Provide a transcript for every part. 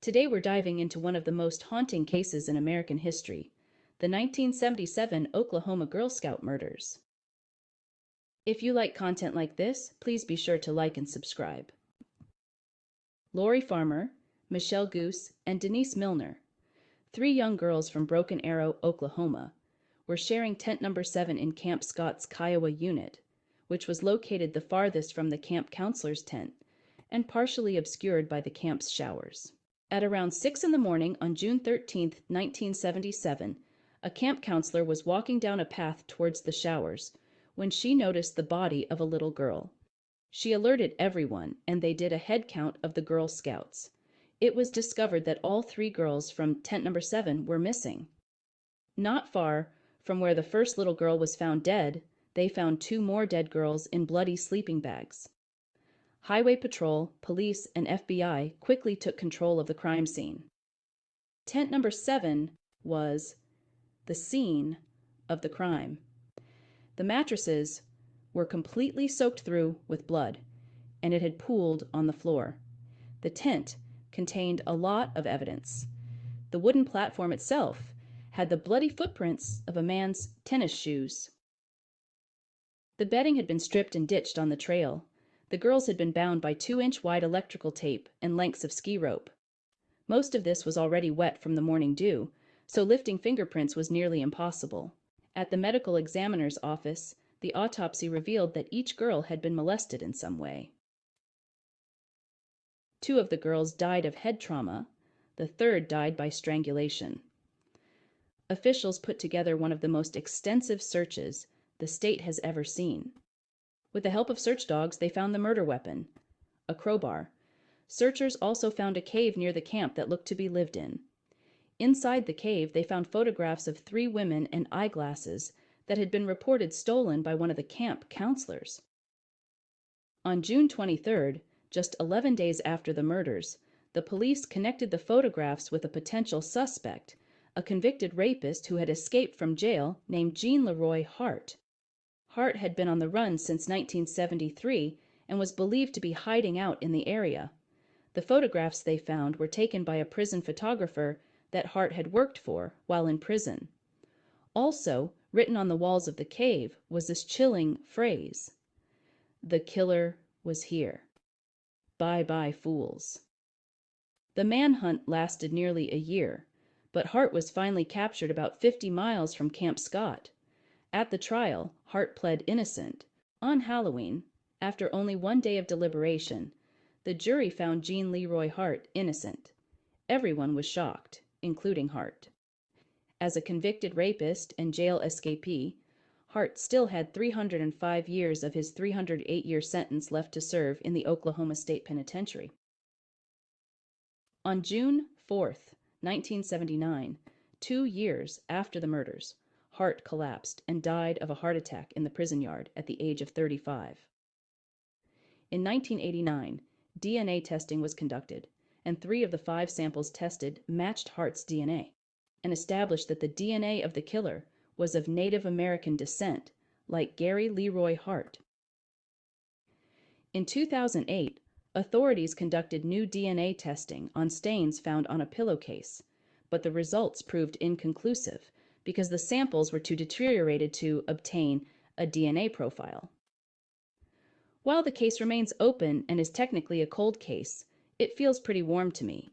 Today we're diving into one of the most haunting cases in American history, the 1977 Oklahoma Girl Scout murders. If you like content like this, please be sure to like and subscribe. Lori Farmer, Michelle Goose, and Denise Milner, three young girls from Broken Arrow, Oklahoma, were sharing tent number 7 in Camp Scott's Kiowa unit, which was located the farthest from the camp counselor's tent and partially obscured by the camp's showers. At around 6 in the morning on June 13, 1977, a camp counselor was walking down a path towards the showers when she noticed the body of a little girl. She alerted everyone, and they did a head count of the Girl Scouts. It was discovered that all three girls from tent number 7 were missing. Not far from where the first little girl was found dead, they found two more dead girls in bloody sleeping bags. Highway Patrol, police, and FBI quickly took control of the crime scene. Tent number 7 was the scene of the crime. The mattresses were completely soaked through with blood, and it had pooled on the floor. The tent contained a lot of evidence. The wooden platform itself had the bloody footprints of a man's tennis shoes. The bedding had been stripped and ditched on the trail. The girls had been bound by 2-inch wide electrical tape and lengths of ski rope. Most of this was already wet from the morning dew, so lifting fingerprints was nearly impossible. At the medical examiner's office, the autopsy revealed that each girl had been molested in some way. 2 of the girls died of head trauma. The third died by strangulation. Officials put together one of the most extensive searches the state has ever seen. With the help of search dogs, they found the murder weapon, a crowbar. Searchers also found a cave near the camp that looked to be lived in. Inside the cave, they found photographs of 3 women and eyeglasses that had been reported stolen by one of the camp counselors. On June 23rd, just 11 days after the murders, the police connected the photographs with a potential suspect, a convicted rapist who had escaped from jail named Jean Leroy Hart. Hart had been on the run since 1973 and was believed to be hiding out in the area. The photographs they found were taken by a prison photographer that Hart had worked for while in prison. Also, written on the walls of the cave was this chilling phrase: "The killer was here. Bye bye, fools." The manhunt lasted nearly a year, but Hart was finally captured about 50 miles from Camp Scott. At the trial, Hart pled innocent. On Halloween, after only 1 day of deliberation, the jury found Jean Leroy Hart innocent. Everyone was shocked, including Hart. As a convicted rapist and jail escapee, Hart still had 305 years of his 308-year sentence left to serve in the Oklahoma State Penitentiary. On June 4th, 1979, 2 years after the murders, Hart collapsed and died of a heart attack in the prison yard at the age of 35. In 1989, DNA testing was conducted, and 3 of the 5 samples tested matched Hart's DNA and established that the DNA of the killer was of Native American descent, like Gary Leroy Hart. In 2008, authorities conducted new DNA testing on stains found on a pillowcase, but the results proved inconclusive because the samples were too deteriorated to obtain a DNA profile. While the case remains open and is technically a cold case, it feels pretty warm to me.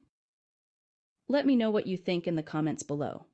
Let me know what you think in the comments below.